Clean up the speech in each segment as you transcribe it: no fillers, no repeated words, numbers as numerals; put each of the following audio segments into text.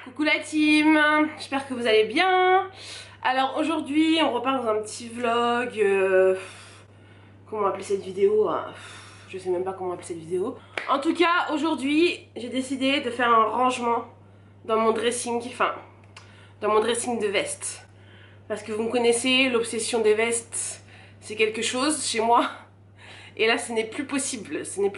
Coucou la team, j'espère que vous allez bien. Alors aujourd'hui on repart dans un petit vlog, comment appeler cette vidéo, hein, je sais même pas comment appeler cette vidéo. En tout cas aujourd'hui j'ai décidé de faire un rangement dans mon dressing, enfin dans mon dressing de vestes. Parce que vous me connaissez, l'obsession des vestes c'est quelque chose chez moi. Et là ce n'est plus possible, c'est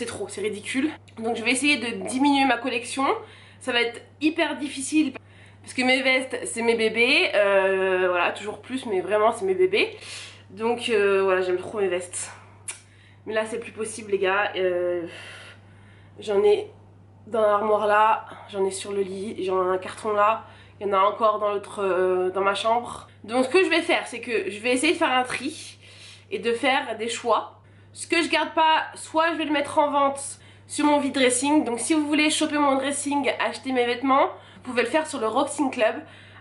trop, c'est ridicule. Donc je vais essayer de diminuer ma collection. Ça va être hyper difficile parce que mes vestes c'est mes bébés, voilà, toujours plus, mais vraiment c'est mes bébés. Donc voilà, j'aime trop mes vestes. Mais là c'est plus possible les gars. J'en ai dans l'armoire là, j'en ai sur le lit, j'en ai un carton là, il y en a encore dans l'autre, dans ma chambre. Donc ce que je vais faire c'est que je vais essayer de faire un tri et de faire des choix. Ce que je garde pas, soit je vais le mettre en vente sur mon vide dressing. Donc si vous voulez choper mon dressing, acheter mes vêtements, vous pouvez le faire sur le Roxing Club.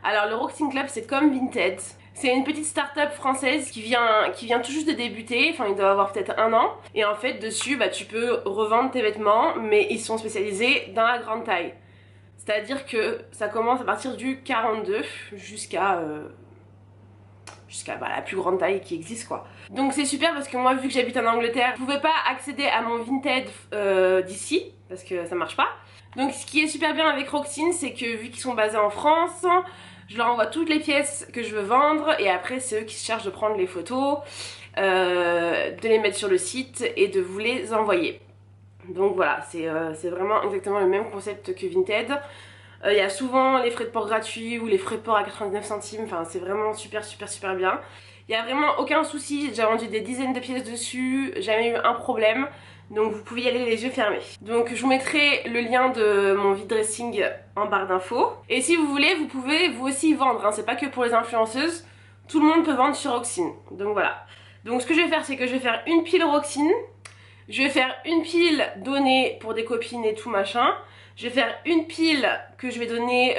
Alors le Roxing Club c'est comme Vinted. C'est une petite start-up française qui vient tout juste de débuter, enfin il doit avoir peut-être 1 an. Et en fait dessus tu peux revendre tes vêtements, mais ils sont spécialisés dans la grande taille. C'est-à-dire que ça commence à partir du 42 jusqu'à la plus grande taille qui existe quoi. Donc c'est super parce que moi vu que j'habite en Angleterre, je pouvais pas accéder à mon Vinted d'ici parce que ça marche pas. Donc ce qui est super bien avec Roxing, c'est que vu qu'ils sont basés en France, je leur envoie toutes les pièces que je veux vendre et après c'est eux qui se chargent de prendre les photos, de les mettre sur le site et de vous les envoyer. Donc voilà, c'est vraiment exactement le même concept que Vinted. Il y a souvent les frais de port gratuits ou les frais de port à 99 centimes, enfin c'est vraiment super bien. Il n'y a vraiment aucun souci, j'ai déjà vendu des dizaines de pièces dessus, jamais eu un problème. Donc vous pouvez y aller les yeux fermés. Donc je vous mettrai le lien de mon vide dressing en barre d'infos. Et si vous voulez, vous pouvez vous aussi vendre, hein. C'est pas que pour les influenceuses, tout le monde peut vendre sur Roxing. Donc voilà. Donc ce que je vais faire, c'est que je vais faire une pile Roxing. Je vais faire une pile donnée pour des copines et tout machin. Je vais faire une pile que je vais donner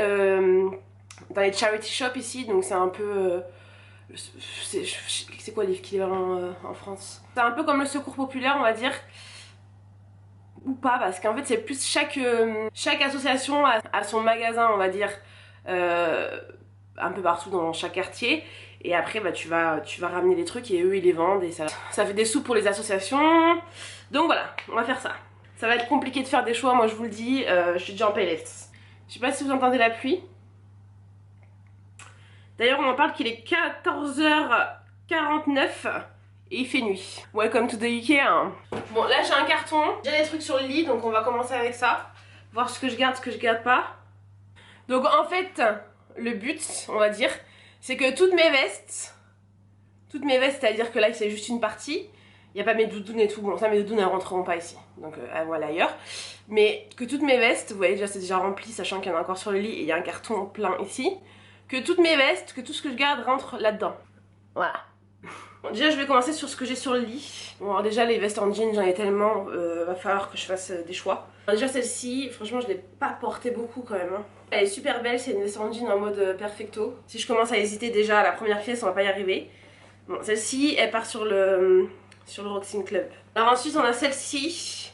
dans les charity shops ici. Donc c'est un peu... c'est quoi l'équivalent en France? C'est un peu comme le secours populaire on va dire. Ou pas, parce qu'en fait c'est plus chaque association a son magasin on va dire. Un peu partout dans chaque quartier. Et après tu vas ramener des trucs et eux ils les vendent. Et ça fait des sous pour les associations. Donc voilà, on va faire ça. Ça va être compliqué de faire des choix, moi je vous le dis, je suis déjà en PLS. Je sais pas si vous entendez la pluie. D'ailleurs on m'en parle qu'il est 14h49 et il fait nuit. Welcome to the Ikea hein. Bon là j'ai un carton, j'ai des trucs sur le lit donc on va commencer avec ça. Voir ce que je garde pas. Donc en fait le but on va dire c'est que toutes mes vestes, c'est à dire que là c'est juste une partie. Il n'y a pas mes doudounes et tout, bon ça mes doudounes elles rentreront pas ici, donc voilà ailleurs. Mais que toutes mes vestes, vous voyez déjà c'est déjà rempli sachant qu'il y en a encore sur le lit et il y a un carton plein ici. Que toutes mes vestes, que tout ce que je garde rentre là-dedans. Voilà. Bon, déjà je vais commencer sur ce que j'ai sur le lit. Bon alors déjà les vestes en jean j'en ai tellement, va falloir que je fasse des choix. Alors, déjà celle-ci, franchement je l'ai pas portée beaucoup quand même. Hein. Elle est super belle, c'est une veste en jean en mode perfecto. Si je commence à hésiter déjà à la première pièce on va pas y arriver. Bon celle-ci elle part sur le Roxing Club. Alors ensuite on a celle-ci.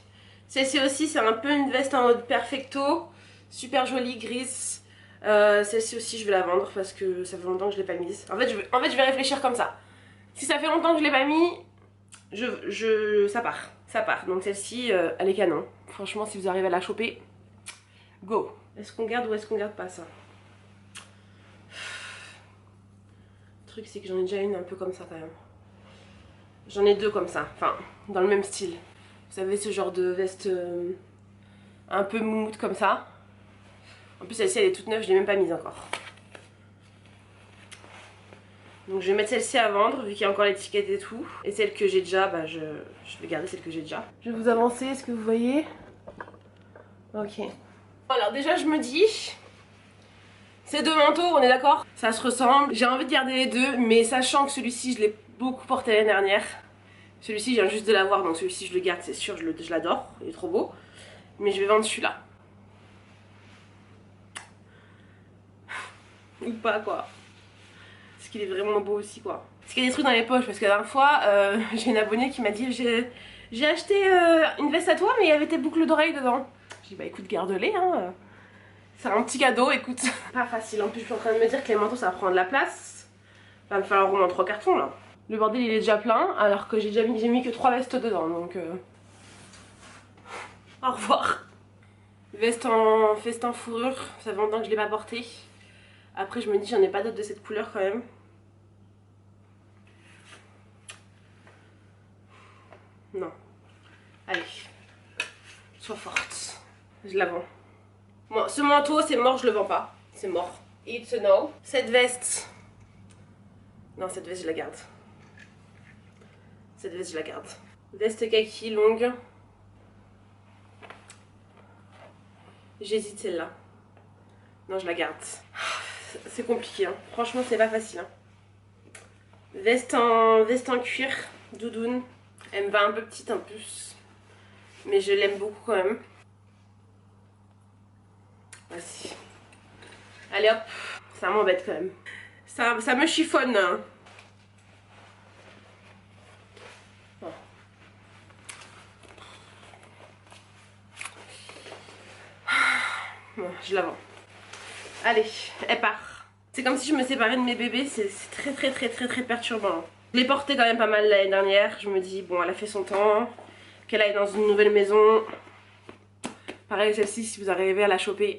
Celle-ci aussi c'est un peu une veste en mode perfecto. Super jolie, grise. Celle-ci aussi je vais la vendre parce que ça fait longtemps que je l'ai pas mise. En fait je vais réfléchir comme ça. Si ça fait longtemps que je l'ai pas mis, ça part. Donc celle-ci elle est canon. Franchement si vous arrivez à la choper, go. Est-ce qu'on garde ou est-ce qu'on garde pas ça? Le truc c'est que j'en ai déjà une un peu comme ça quand même. J'en ai deux comme ça, enfin dans le même style. Vous savez ce genre de veste un peu moumoute comme ça. En plus celle-ci elle est toute neuve, je l'ai même pas mise encore. Donc je vais mettre celle-ci à vendre vu qu'il y a encore l'étiquette et tout. Et celle que j'ai déjà, bah je vais garder celle que j'ai déjà. Je vais vous avancer, est-ce que vous voyez? Ok. Alors déjà je me dis, ces deux manteaux on est d'accord? Ça se ressemble, j'ai envie de garder les deux. Mais sachant que celui-ci je l'ai beaucoup porté l'année dernière. Celui-ci je viens juste de l'avoir donc celui-ci je le garde c'est sûr, je l'adore, il est trop beau. Mais je vais vendre celui-là. Ou pas quoi. Parce qu'il est vraiment beau aussi quoi. Parce qu'il y a des trucs dans les poches parce que la dernière fois j'ai une abonnée qui m'a dit j'ai acheté une veste à toi mais il y avait tes boucles d'oreilles dedans. Je dit bah écoute garde-les hein. C'est un petit cadeau, écoute. Pas facile, en plus je suis en train de me dire que les manteaux ça prend de la place. Va me falloir au moins 3 cartons là. Le bordel il est déjà plein alors que j'ai mis que 3 vestes dedans donc au revoir. Veste en fourrure, ça fait longtemps que je l'ai pas portée. Après je me dis j'en ai pas d'autres de cette couleur quand même. Non. Allez. Sois forte. Je la vends. Bon, ce manteau c'est mort, je le vends pas. C'est mort. It's a no. Cette veste. Non, cette veste je la garde. Cette veste je la garde. Veste kaki longue. J'hésite celle-là. Non, je la garde. C'est compliqué, hein. Franchement, c'est pas facile. Hein. Veste en cuir, doudoune. Elle me va un peu petite en plus. Mais je l'aime beaucoup quand même. Vas-y. Allez hop. Ça m'embête quand même. Ça me chiffonne. Hein. Bon, je la vends. Allez, elle part. C'est comme si je me séparais de mes bébés, c'est très perturbant. Je l'ai portée quand même pas mal l'année dernière. Je me dis, bon, elle a fait son temps, qu'elle aille dans une nouvelle maison. Pareil, celle-ci, si vous arrivez à la choper,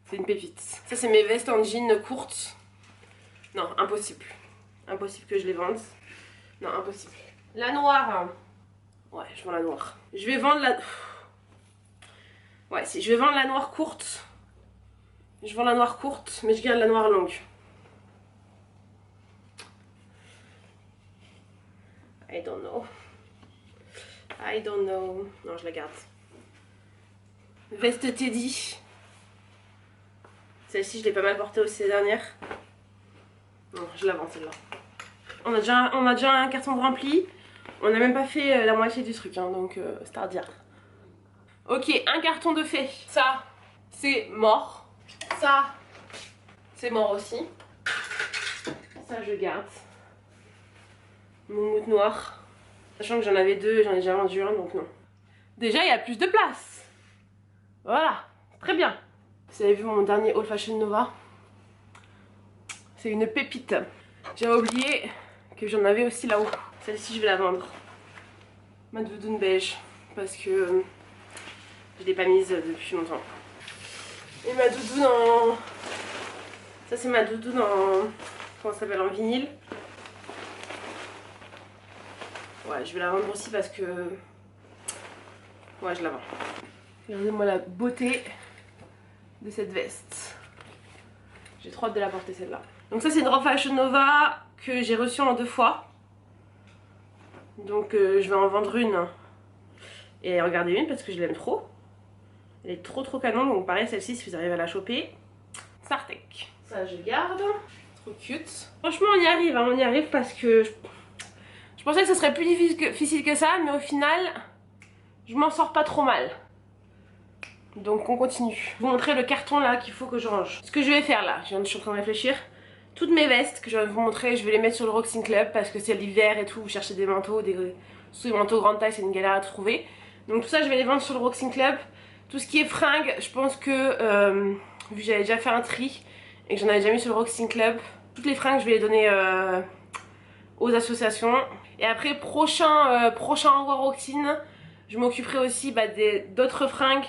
c'est une pépite. Ça, c'est mes vestes en jean courtes. Non, impossible. Impossible que je les vende. Non, impossible. La noire. Ouais, je vends la noire. Je vais vendre la... Ouais, si, je vais vendre la noire courte. Je vends la noire courte, mais je garde la noire longue. I don't know. I don't know. Non, je la garde. Veste Teddy. Celle-ci, je l'ai pas mal portée aussi ces dernières. Non, je la vends celle-là. On a déjà un carton rempli. On n'a même pas fait la moitié du truc, hein, donc c'est à dire. Ok, un carton de fait. Ça, c'est mort. Ça, c'est mort aussi. Ça, je garde. Moumoute noir. Sachant que j'en avais deux, j'en ai déjà vendu un, donc non. Déjà, il y a plus de place. Voilà, très bien. Vous avez vu mon dernier Old Fashion Nova? C'est une pépite. J'ai oublié que j'en avais aussi là-haut. Celle-ci, je vais la vendre. Ma doudoune beige. Parce que je l'ai pas mise depuis longtemps. Et ma doudoune en... Ça, c'est ma doudoune en... Comment ça s'appelle? En vinyle. Ouais, je vais la vendre aussi parce que... Ouais, je la vends. Regardez-moi la beauté de cette veste. J'ai trop hâte de la porter celle-là. Donc ça, c'est une robe Fashion Nova que j'ai reçue en 2 fois. Donc je vais en vendre une et regarder une parce que je l'aime trop. Elle est trop canon, donc pareil, celle-ci, si vous arrivez à la choper, Sartec. Ça, je garde. Trop cute. Franchement, on y arrive, hein, on y arrive parce que je pensais que ce serait plus difficile que ça, mais au final, je m'en sors pas trop mal. Donc on continue. Je vais vous montrer le carton là qu'il faut que je range. Ce que je vais faire là, je suis en train de réfléchir. Toutes mes vestes que je vais vous montrer, je vais les mettre sur le Roxing Club parce que c'est l'hiver et tout, vous cherchez des manteaux, des manteaux grande taille, c'est une galère à trouver. Donc tout ça, je vais les vendre sur le Roxing Club. Tout ce qui est fringues, je pense que vu que j'avais déjà fait un tri et que j'en avais déjà mis sur le Roxing Club, toutes les fringues je vais les donner aux associations. Et après prochain envoi Roxine, je m'occuperai aussi d'autres fringues.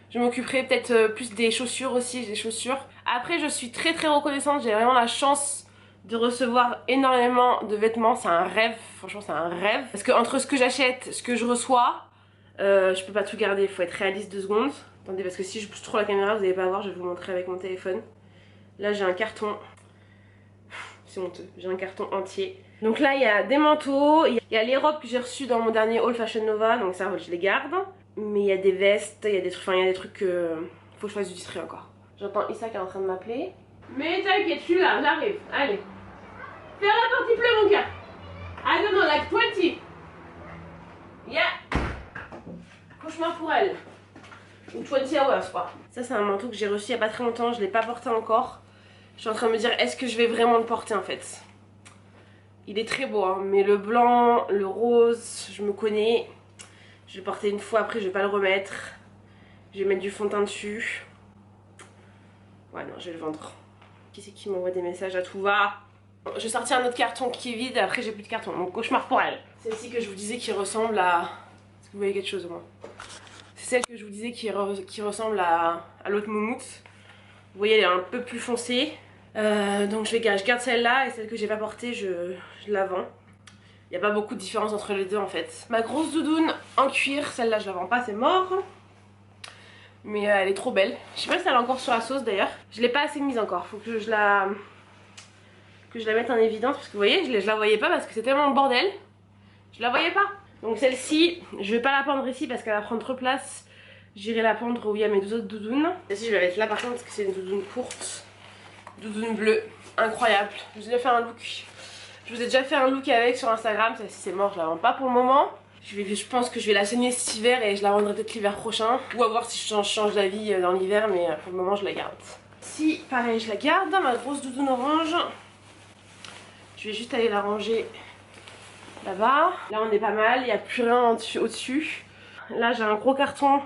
Je m'occuperai peut-être plus des chaussures aussi, des chaussures. Après je suis très reconnaissante, j'ai vraiment la chance de recevoir énormément de vêtements, c'est un rêve, franchement c'est un rêve. Parce que entre ce que j'achète, ce que je reçois, je peux pas tout garder, il faut être réaliste 2 secondes. Attendez, parce que si je pousse trop la caméra, vous n'allez pas voir, je vais vous montrer avec mon téléphone. Là j'ai un carton, c'est honteux, j'ai un carton entier. Donc là il y a des manteaux, il y a les robes que j'ai reçues dans mon dernier Old Fashion Nova, donc ça je les garde. Mais il y a des vestes, il y a des trucs que faut que je fasse du distrait encore. J'entends Issa qui est en train de m'appeler. Mais t'inquiète, je suis là, j'arrive, allez. Faire la partie pleure mon cœur. I don't know, like 20. Yeah. Cauchemar pour elle. Ou 20 hours quoi. Ça c'est un manteau que j'ai reçu il y a pas très longtemps, je l'ai pas porté encore. Je suis en train de me dire est-ce que je vais vraiment le porter en fait. Il est très beau hein, mais le blanc, le rose, je me connais. Je vais le porter une fois, après je vais pas le remettre. Je vais mettre du fond de teint dessus. Ouais, non, je vais le vendre. Qui c'est qui m'envoie des messages à tout va? Je vais sortir un autre carton qui est vide, après j'ai plus de carton. Donc cauchemar pour elle. Celle-ci que je vous disais qui ressemble à... Est-ce que vous voyez quelque chose au moins? C'est celle que je vous disais qui ressemble à l'autre moumoute. Vous voyez, elle est un peu plus foncée. Donc je garde celle-là et celle que j'ai pas portée, je la vends. Il n'y a pas beaucoup de différence entre les deux en fait. Ma grosse doudoune en cuir, celle-là je la vends pas, c'est mort. Mais elle est trop belle. Je sais pas si elle est encore sur la sauce d'ailleurs. Je l'ai pas assez mise encore, faut que je la mette en évidence. Parce que vous voyez, je la voyais pas parce que c'est tellement le bordel. Je la voyais pas. Donc celle-ci, je vais pas la pendre ici parce qu'elle va prendre trop de place. J'irai la pendre où il y a mes deux autres doudounes. Celle-ci je vais la mettre là par contre parce que c'est une doudoune courte. Doudoune bleue, incroyable. Je vous ai déjà fait un look. Je vous ai déjà fait un look avec sur Instagram. Celle-ci c'est mort, je la vends pas pour le moment. Je pense que je vais la saigner cet hiver et je la vendrai peut-être l'hiver prochain. Ou à voir si je change d'avis dans l'hiver, mais pour le moment je la garde. Si, pareil, je la garde. Ma grosse doudoune orange. Je vais juste aller la ranger là-bas. Là on est pas mal, il n'y a plus rien au-dessus. Là j'ai un gros carton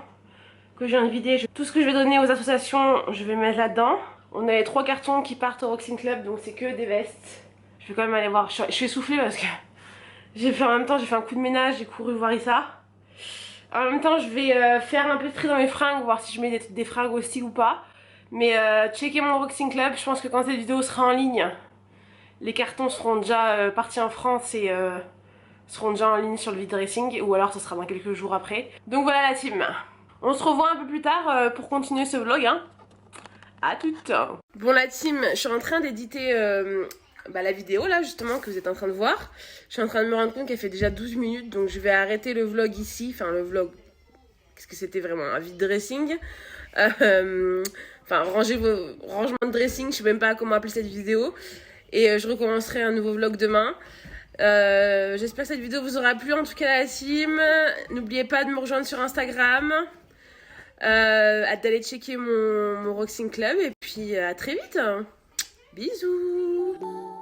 que je viens de vider. Tout ce que je vais donner aux associations, je vais mettre là-dedans. On a les 3 cartons qui partent au Roxing Club, donc c'est que des vestes. Je vais quand même aller voir. Je suis essoufflée parce que en même temps j'ai fait un coup de ménage, j'ai couru voir ça. En même temps je vais faire un peu de tri dans mes fringues, voir si je mets des fringues aussi ou pas. Mais checker mon Roxing Club, je pense que quand cette vidéo sera en ligne, les cartons seront déjà partis en France et seront déjà en ligne sur le vide dressing, ou alors ce sera dans quelques jours après. Donc voilà la team. On se revoit un peu plus tard pour continuer ce vlog, hein. À toutes. Bon la team, je suis en train d'éditer la vidéo là justement que vous êtes en train de voir. Je suis en train de me rendre compte qu'elle fait déjà 12 minutes, donc je vais arrêter le vlog ici. Enfin le vlog, qu'est-ce que c'était vraiment? Un vide dressing. Enfin rangement de dressing, je sais même pas comment appeler cette vidéo. Et je recommencerai un nouveau vlog demain. J'espère que cette vidéo vous aura plu en tout cas la team. N'oubliez pas de me rejoindre sur Instagram. D'aller checker mon Roxing Club et puis à très vite. Bisous.